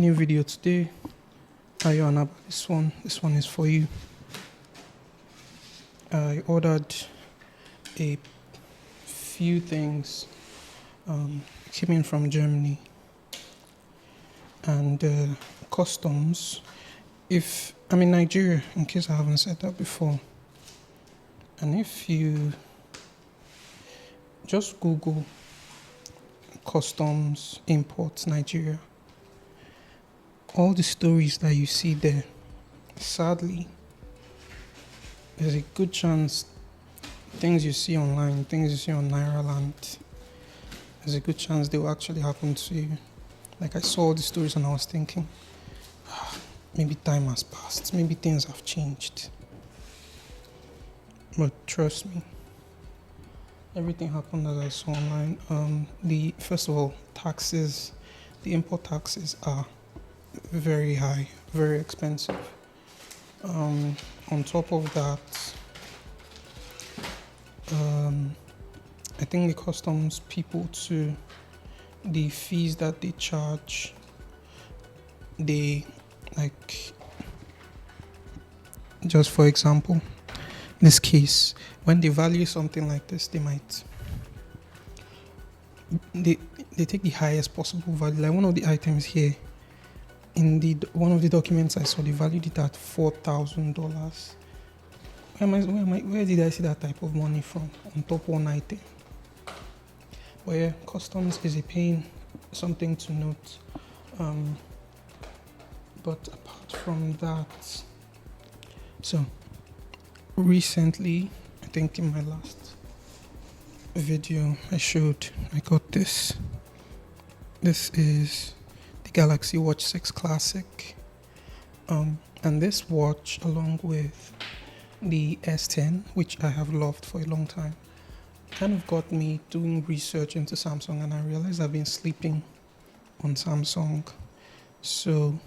new video today. How you on about this one? This one is for you. I ordered a few things. Came in from Germany, and customs. If I'm in Nigeria, in case I haven't said that before, and if you just Google customs imports Nigeria, all the stories that you see there, sadly, there's a good chance things you see online, things you see on Nairaland, there's a good chance they will actually happen to you. Like, I saw all the stories and I was thinking, maybe time has passed, maybe things have changed. But trust me, everything happened as I saw online. First of all, taxes, the import taxes are very high, very expensive. On top of that, I think the customs people too, the fees that they charge, they, like, just for example, this case, when they value something like this, they take the highest possible value. Like, one of the items here, in one of the documents I saw, they valued it at $4,000. Where did I see that type of money from on top one item? But yeah, customs is a pain, something to note. But apart from that, so recently, I think in my last video I got this. This is the Galaxy Watch 6 Classic. And this watch, along with the S10, which I have loved for a long time, kind of got me doing research into Samsung, and I realized I've been sleeping on Samsung. So,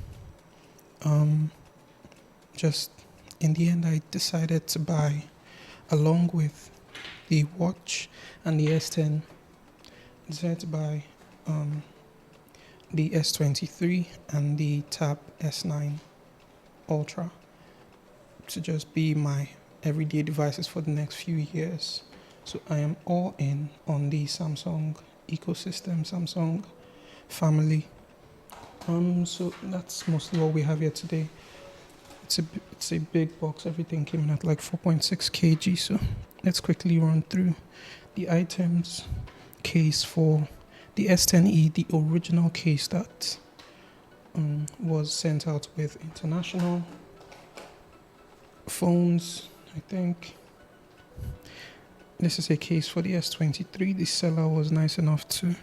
just in the end, I decided to buy, along with the watch and the S10, decided to buy the S23 and the Tab S9 Ultra to just be my everyday devices for the next few years. So I am all in on the Samsung ecosystem, Samsung family. So that's mostly what we have here today. It's a big box. Everything came in at like 4.6 kg. So let's quickly run through the items. Case for the S10e, the original case that was sent out with international phones, I think. This is a case for the S23. The seller was nice enough to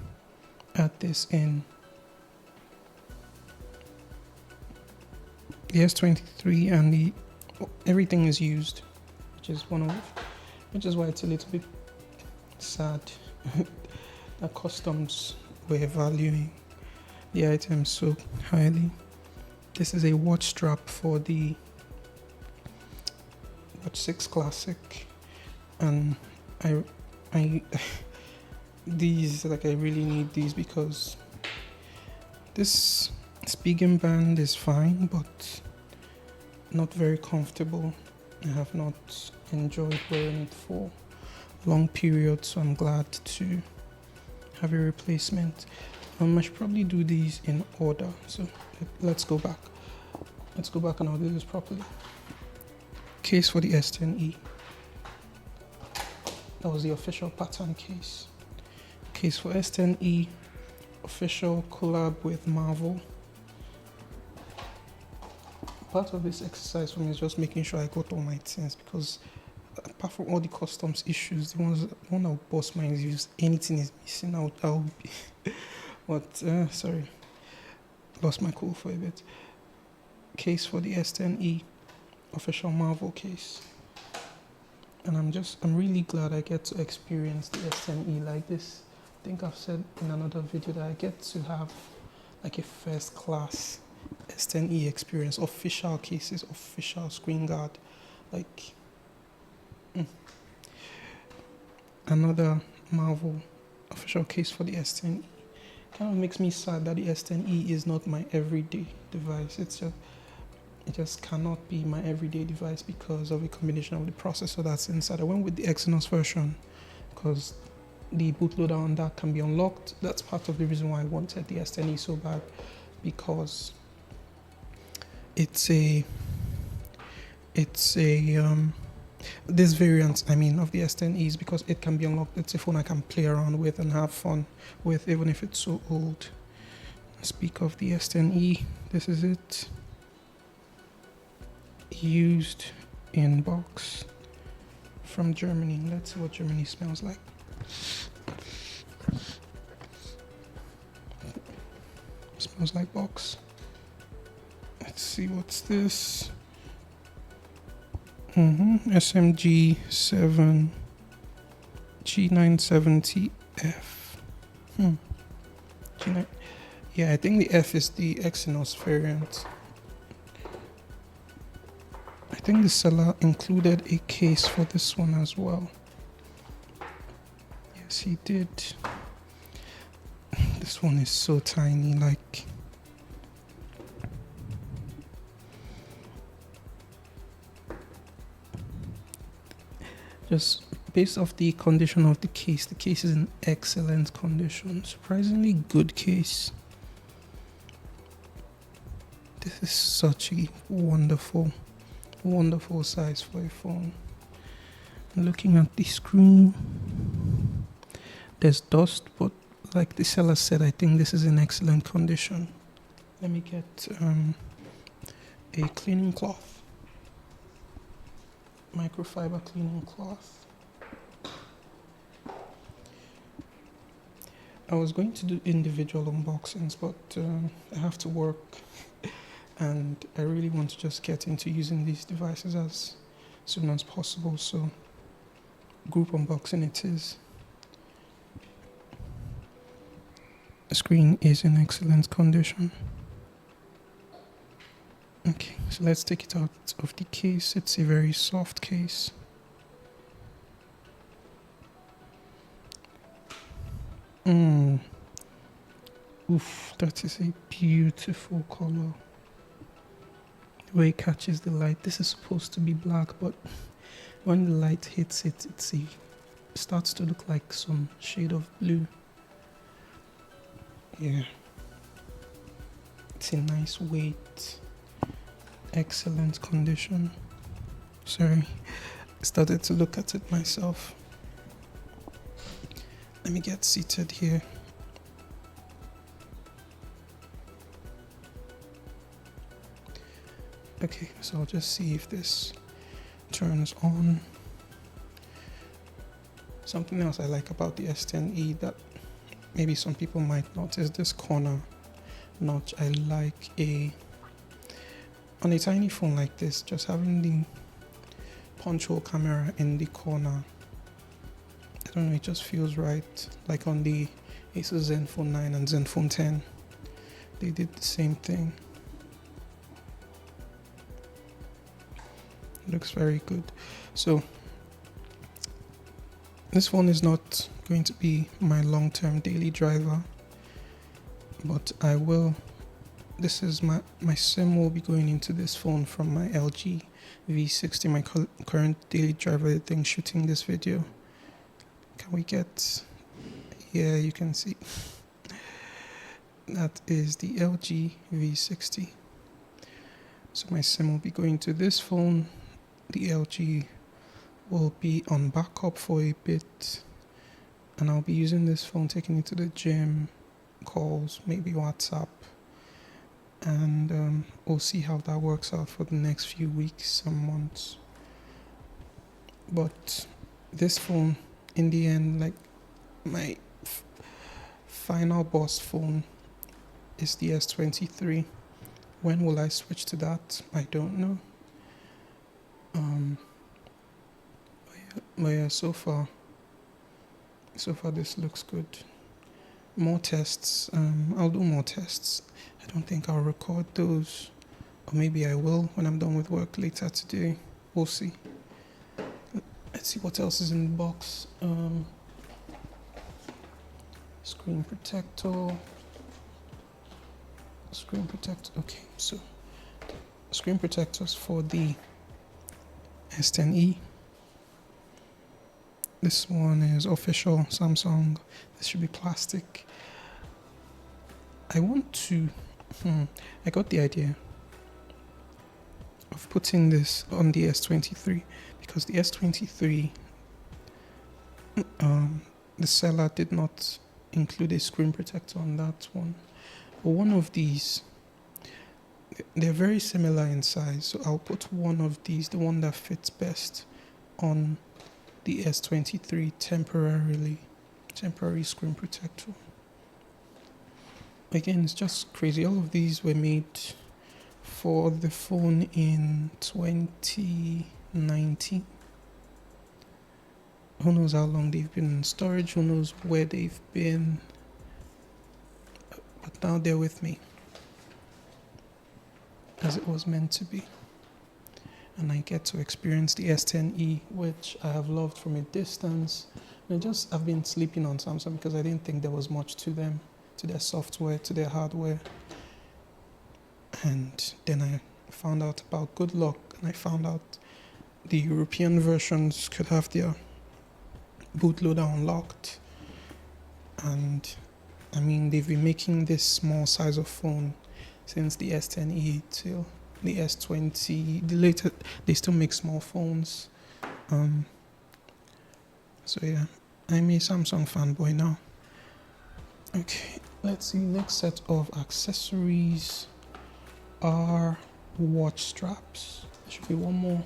add this in. The S23 and everything is used, which is why it's a little bit sad that customs were valuing the items so highly. This is a watch strap for the Watch 6 Classic, and I these, like, I really need these because this Spigen band is fine, but not very comfortable. I have not enjoyed wearing it for long periods, so I'm glad to have a replacement. I should probably do these in order. So let's go back. And I'll do this properly. Case for the S10e. That was the official pattern case. Case for S10e, official collab with Marvel. Part of this exercise for me is just making sure I got all my things, because apart from all the customs issues, the one that will bust my mind is if anything is missing, I'll be but sorry, lost my cool for a bit. Case for the S10e, official Marvel case. And I'm really glad I get to experience the S10e like this. I think I've said in another video that I get to have like a first class S10e experience, official cases, official screen guard, like another Marvel official case for the S10e. kind of makes me sad that the S10e is not my everyday device. It just cannot be my everyday device because of a combination of the processor that's inside. I went with the Exynos version because the bootloader on that can be unlocked. That's part of the reason why I wanted the S10e so bad, because it's a this variant of the S10e is because it can be unlocked. It's a phone I can play around with and have fun with, even if it's so old. Speak of the S10e, this is it. Used in box from Germany. Let's see what Germany smells like. Smells like box. Let's see, what's this? SMG 7 G970F. G9. Yeah, I think the F is the Exynos variant. I think the seller included a case for this one as well. Yes, he did. This one is so tiny, like just based off the condition of the case is in excellent condition. Surprisingly good case. This is such a wonderful size for a phone. Looking at the screen, there's dust, but like the seller said, I think this is in excellent condition. Let me get a cleaning cloth, microfiber cleaning cloth. I was going to do individual unboxings, but I have to work and I really want to just get into using these devices as soon as possible, so group unboxing it is. The screen is in excellent condition. Okay, so let's take it out of the case. It's a very soft case. Oof, that is a beautiful color. The way it catches the light. This is supposed to be black, but when the light hits it, it starts to look like some shade of blue. Yeah. It's a nice weight. Excellent condition. Sorry, I started to look at it myself. Let me get seated here. Okay, so I'll just see if this turns on. Something else I like about the S10e that maybe some people might notice, this corner notch. I like on a tiny phone like this, just having the punch hole camera in the corner. I don't know, it just feels right. Like on the Asus Zenfone 9 and Zenfone 10, they did the same thing. Looks very good. So this phone is not going to be my long-term daily driver, but I will. This is my SIM will be going into this phone from my LG V60, my current daily driver, the thing shooting this video. Can we get? Yeah, you can see. That is the LG V60. So my SIM will be going to this phone. The LG will be on backup for a bit, and I'll be using this phone, taking it to the gym, calls, maybe WhatsApp, and we'll see how that works out for the next few weeks and months. But this phone, in the end, like my final boss phone is the S23. When will I switch to that? I don't know. But yeah, so far this looks good. More tests. I'll do more tests. I don't think I'll record those, or maybe I will when I'm done with work later today. We'll see. Let's see what else is in the box. Screen protector. screen protector. Okay, so screen protectors for the S10e. This one is official Samsung. This should be plastic. I want to. I got the idea of putting this on the S23 because the S23, the seller did not include a screen protector on that one. But one of these, they're very similar in size, so I'll put one of these, the one that fits best, on the S23 temporary screen protector. Again, it's just crazy. All of these were made for the phone in 2019. Who knows how long they've been in storage, who knows where they've been, but now they're with me as it was meant to be. And I get to experience the S10e, which I have loved from a distance. And I've been sleeping on Samsung because I didn't think there was much to them, to their software, to their hardware. And then I found out about Good Luck, and I found out the European versions could have their bootloader unlocked. And I mean, they've been making this small size of phone since the S10e till the S20. The later, they still make small phones. So yeah, I'm a Samsung fanboy now. Okay, let's see. Next set of accessories are watch straps. There should be one more.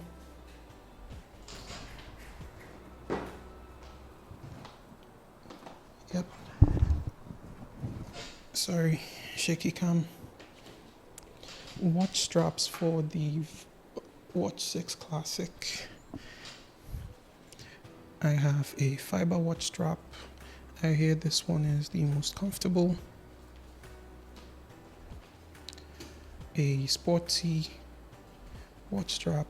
Yep. Sorry, shaky cam. Watch straps for the Watch 6 Classic. I have a fiber watch strap. I hear this one is the most comfortable. A sporty watch strap.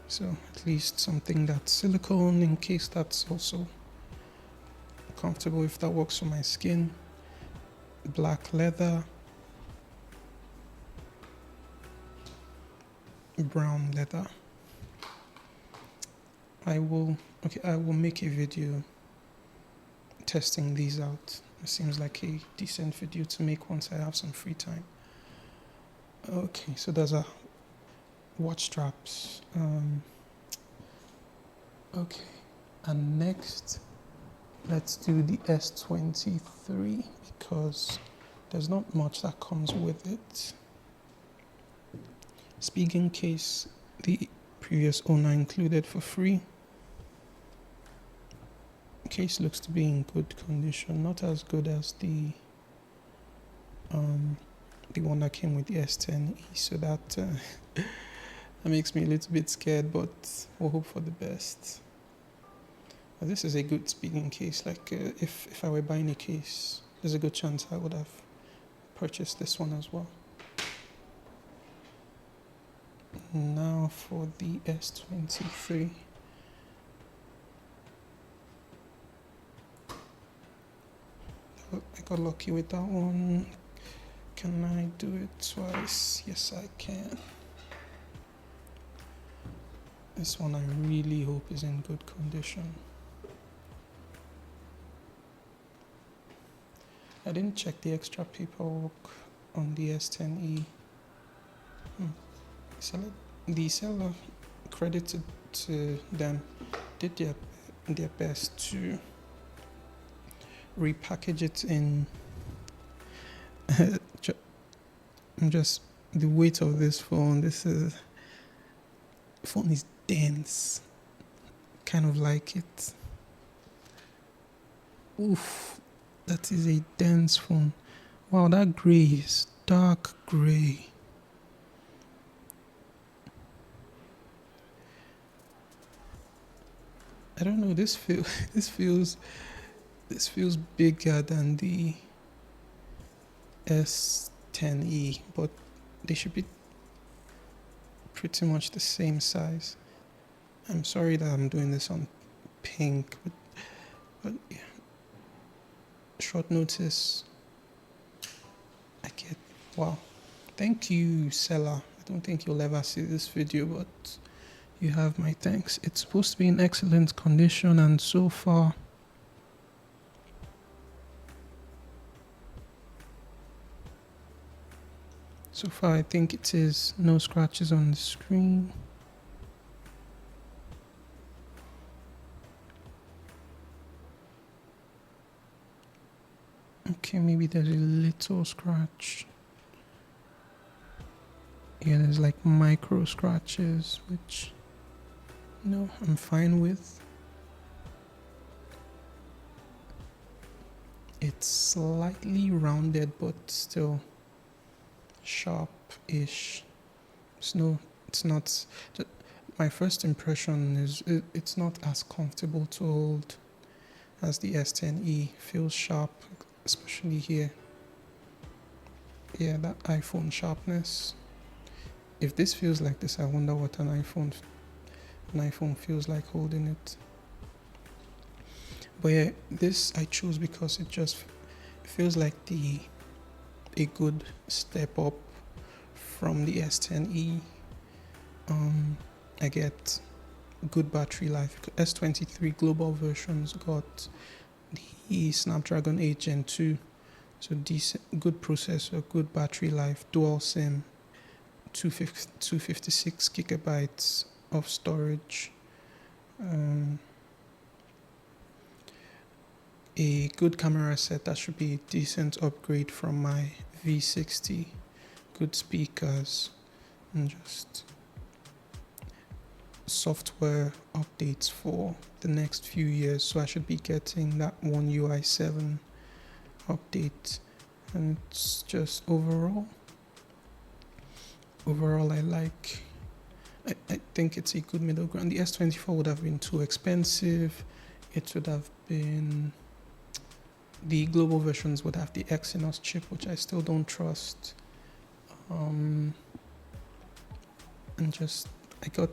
So at least something that's silicone in case that's also comfortable if that works for my skin. Black leather. Brown leather. I will make a video testing these out. It seems like a decent video to make once I have some free time. Okay, so those are watch straps. Okay, and next let's do the S23 because there's not much that comes with it. Speaking case, the previous owner included for free. Case looks to be in good condition, not as good as the one that came with the S10e, so that that makes me a little bit scared, but we'll hope for the best. But this is a good speaking case. Like if I were buying a case, there's a good chance I would have purchased this one as well. Now for the S23. I got lucky with that one. Can I do it twice? Yes, I can. This one I really hope is in good condition. I didn't check the extra paperwork on the S10e. The seller, credited to them, did their best to repackage it in just the weight of this phone. The phone is dense, kind of like it. Oof, that is a dense phone. Wow, that gray is dark gray. I don't know. This feels bigger than the S10e, but they should be pretty much the same size. I'm sorry that I'm doing this on pink, but yeah. Short notice, Wow. Thank you, seller. I don't think you'll ever see this video, but you have my thanks. It's supposed to be in excellent condition, and so far I think it is. No scratches on the screen. Okay, maybe there's a little scratch. Yeah, there's like micro scratches, which no, I'm fine with. It's slightly rounded, but still sharp-ish. It's not. My first impression is it's not as comfortable to hold as the S10e. Feels sharp, especially here. Yeah, that iPhone sharpness. If this feels like this, I wonder what an iPhone feels like holding it. But yeah, this I chose because it just feels like a good step up from the S10e. I get good battery life. S23 global versions got the Snapdragon 8 Gen 2, so decent, good processor, good battery life, dual SIM, 256 gigabytes of storage, a good camera set. That should be a decent upgrade from my V60, good speakers, and just software updates for the next few years. So I should be getting that One UI 7 update, and it's just overall I think it's a good middle ground. The S24 would have been too expensive. It would have been, the global versions would have the Exynos chip, which I still don't trust. And just I got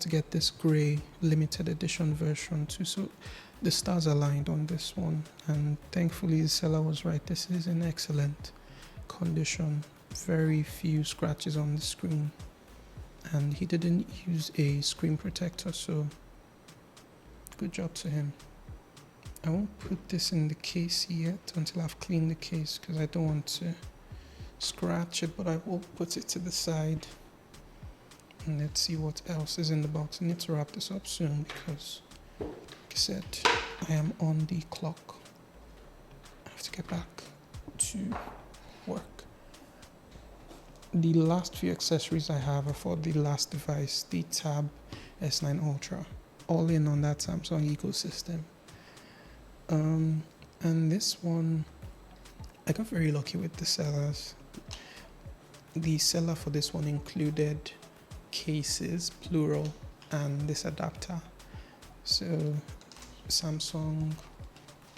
to get this grey limited edition version too. So the stars aligned on this one, and thankfully the seller was right. This is in excellent condition. Very few scratches on the screen, and he didn't use a screen protector, so good job to him. I won't put this in the case yet until I've cleaned the case, because I don't want to scratch it, but I will put it to the side. And let's see what else is in the box. I need to wrap this up soon because, like I said, I am on the clock. I have to get back to work. The last few accessories I have are for the last device, the Tab S9 Ultra, all in on that Samsung ecosystem. And this one, I got very lucky with the sellers. The seller for this one included cases, plural, and this adapter. So Samsung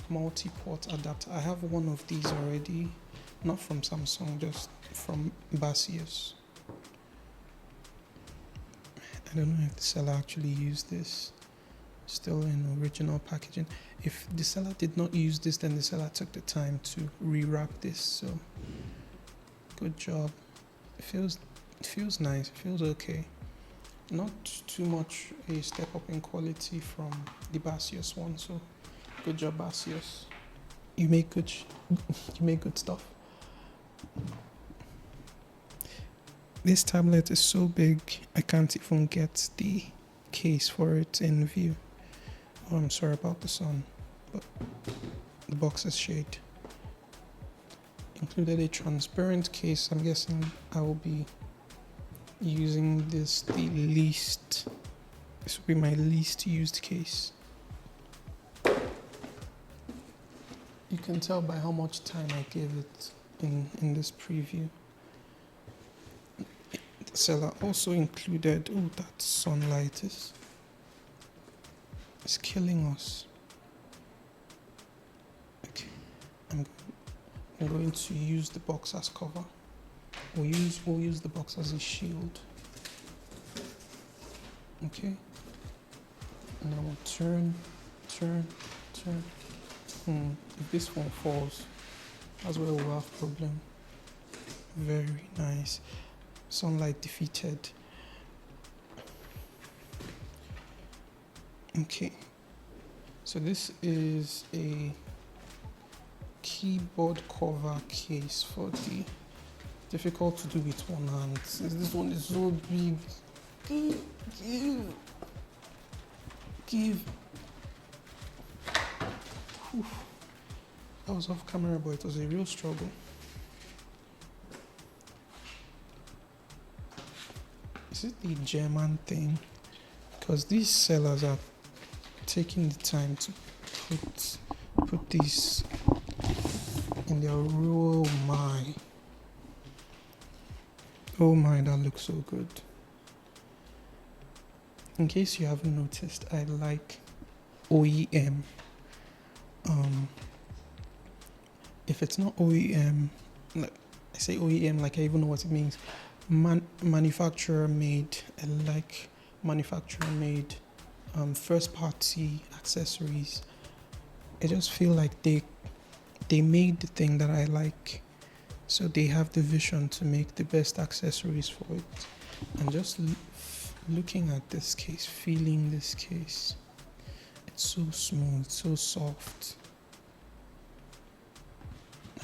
multi-port adapter. I have one of these already, not from Samsung, just from Basius. I don't know if the seller actually used this. Still in original packaging. If the seller did not use this, then the seller took the time to rewrap this. So good job. It feels nice. It feels okay. Not too much a step up in quality from the Basius one. So good job, Basius. You make good stuff. This tablet is so big, I can't even get the case for it in view. Oh, I'm sorry about the sun, but the box is shade. Included a transparent case. I'm guessing I will be using this this will be my least used case. You can tell by how much time I gave it in this preview. The seller also included, that sunlight is killing us. Okay, I'm going to use the box as cover. We'll use the box as a shield. Okay, and then we'll turn. If this one falls, that's where we'll have problem. Very nice. Sunlight defeated. Okay, so this is a keyboard cover case for the difficult to do with one hand. This one is so big. Give. Oof. That was off camera, but it was a real struggle. Is it the German thing? Because these sellers are taking the time to put these in their row. Oh my, that looks so good. In case you haven't noticed, I like OEM. If it's not OEM, like I say OEM like I even know what it means. Manufacturer made. I like manufacturer made first party accessories. I just feel like they made the thing that I like, so they have the vision to make the best accessories for it. And just looking at this case, feeling this case, it's so smooth, so soft,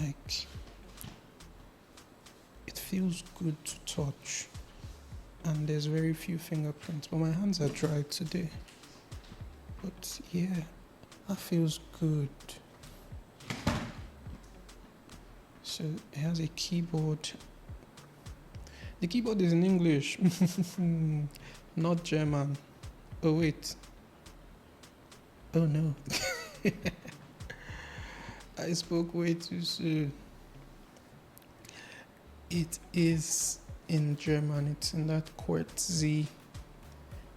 like it feels good to touch, and there's very few fingerprints, but my hands are dry today. But yeah, that feels good. So it has a keyboard. The keyboard is in English, not German. Oh wait. Oh no. I spoke way too soon. It is in German. It's in that QWERTZ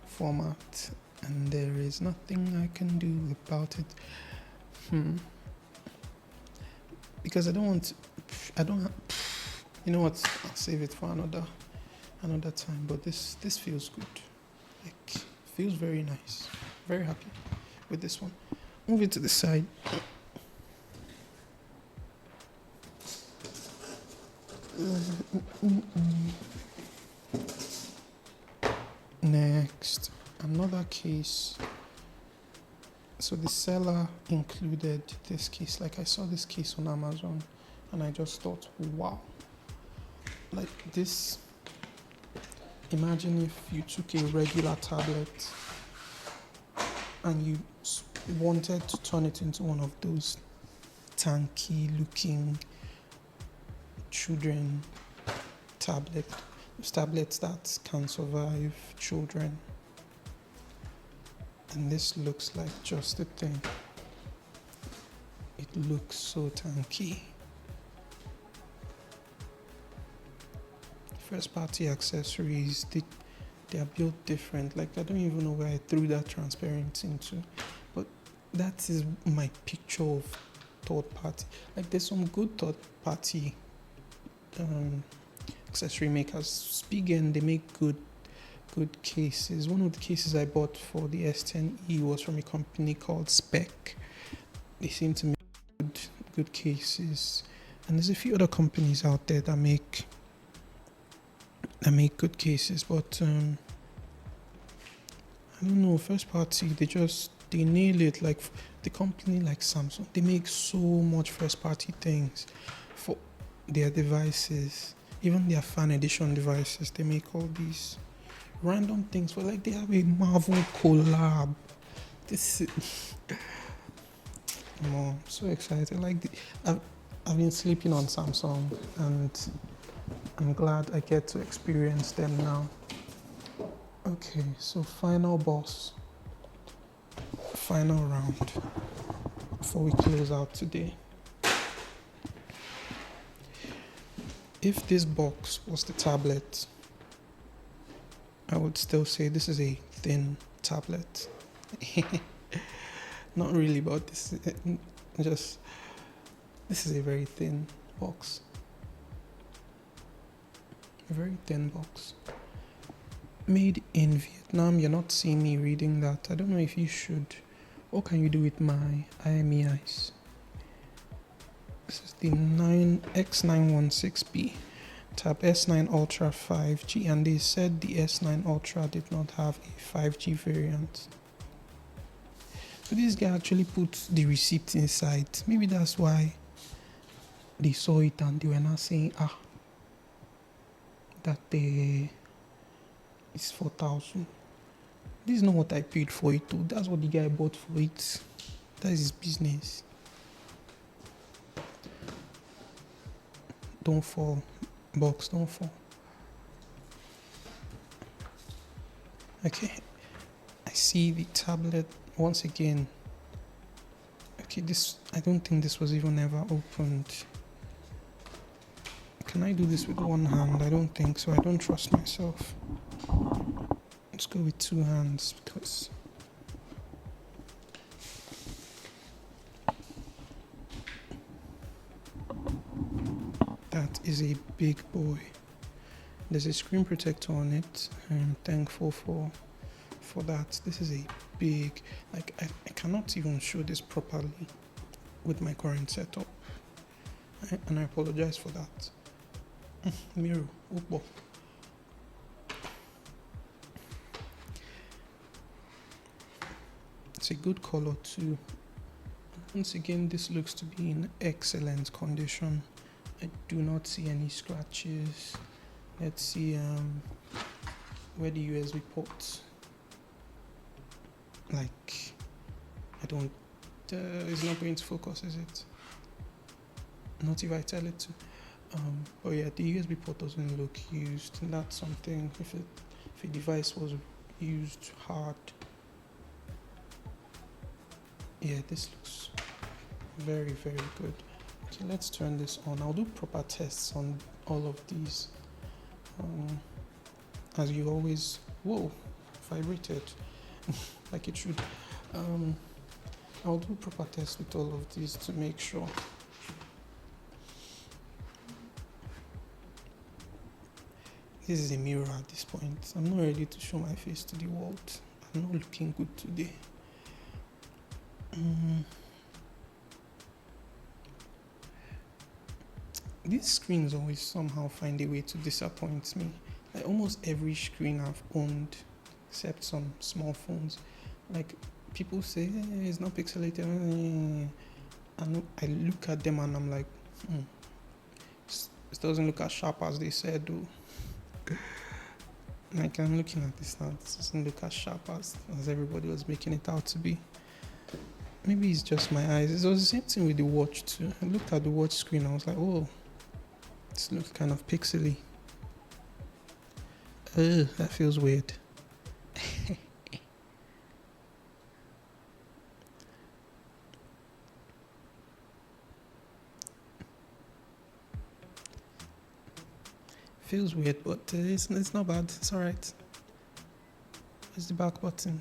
format, and there is nothing I can do about it. Because I don't, you know what, I'll save it for another time, but this feels good. Like, feels very nice. Very happy with this one. Move it to the side. Next, another case. So the seller included this case. Like, I saw this case on Amazon and I just thought, wow. Like this, imagine if you took a regular tablet and you wanted to turn it into one of those tanky looking children tablets that can survive children. And this looks like just the thing. It looks so tanky. First party accessories, they are built different. Like, I don't even know where I threw that transparent into. But that is my picture of third party. Like, there's some good third party accessory makers. Spigen, they make good cases. One of the cases I bought for the S10e was from a company called Spec. They seem to make good cases. And there's a few other companies out there that make good cases, but I don't know, first party, they nail it. Like the company like Samsung, they make so much first party things for their devices, even their fan edition devices. They make all these random things for, like, they have a Marvel collab. This is I'm so excited. Like, I've been sleeping on Samsung, and I'm glad I get to experience them now. Okay, so final round before we close out today. If this box was the tablet, I would still say this is a thin tablet. Not really, but this is a very thin box. A very thin box. Made in Vietnam. You're not seeing me reading that. I don't know if you should. What can you do with my IMEIs? This is the X916B. Tab S9 Ultra 5G, and they said the S9 Ultra did not have a 5G variant. So this guy actually put the receipt inside. Maybe that's why they saw it and they were not saying that it's 4,000. This is not what I paid for it too. That's what the guy bought for it. That is his business. Don't fall. Box, don't fall. Okay. I see the tablet once again. Okay, I don't think this was even ever opened. Can I do this with one hand? I don't think so. I don't trust myself. Let's go with two hands because that is a big boy. There's a screen protector on it. I'm thankful for that. This is a big, like I cannot even show this properly with my current setup. And I apologize for that. Mirror, Upo. It's a good color too. Once again, this looks to be in excellent condition. I do not see any scratches. Let's see where the USB ports. Like, I don't. It's not going to focus, is it? Not if I tell it to. But yeah, the USB port doesn't look used. And that's something. If a device was used hard. Yeah, this looks very, very good. Okay, let's turn this on. I'll do proper tests on all of these. As you always, whoa, vibrated like it should. I'll do proper tests with all of these to make sure. This is a mirror at this point. I'm not ready to show my face to the world. I'm not looking good today. These screens always somehow find a way to disappoint me. Like almost every screen I've owned, except some small phones, like people say it's not pixelated, and I look at them and I'm like, it doesn't look as sharp as they said though. Like I'm looking at this now, it doesn't look as sharp as everybody was making it out to be. Maybe it's just my eyes. It was the same thing with the watch too. I looked at the watch screen, I was like, oh, this looks kind of pixely. That feels weird. Feels weird, but it's not bad. It's alright. It's the back button.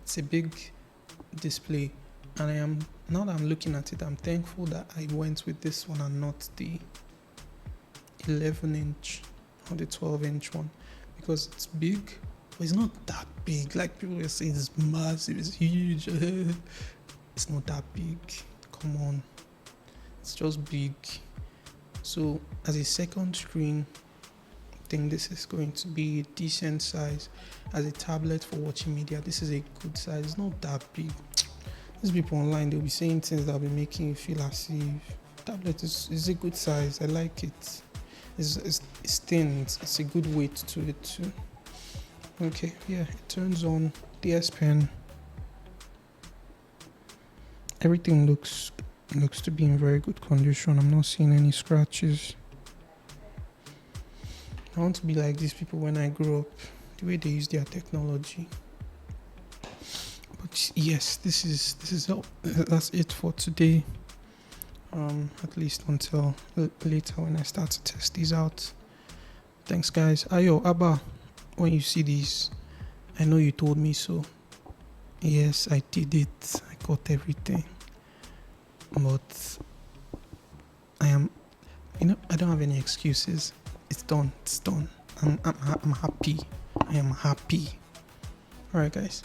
It's a big display, and now that I'm looking at it, I'm thankful that I went with this one and not the 11-inch or the 12-inch one, because it's big, but it's not that big. Like people are saying, it's massive, it's huge. It's not that big. Come on, it's just big. So as a second screen, I think this is going to be a decent size. As a tablet for watching media, this is a good size. It's not that big. These people online, they'll be saying things that'll be making you feel as if tablet is a good size. I like it. It's thin. It's a good weight to it too. Okay, yeah, it turns on. The S Pen. Everything looks to be in very good condition. I'm not seeing any scratches. I want to be like these people when I grow up, the way they use their technology. But yes, this is all. That's it for today. At least until later when I start to test these out. Thanks guys. Ayo, Abba, when you see these, I know you told me so. Yes, I did it. I got everything. But I don't have any excuses. It's done. I'm happy. I am happy. Alright guys.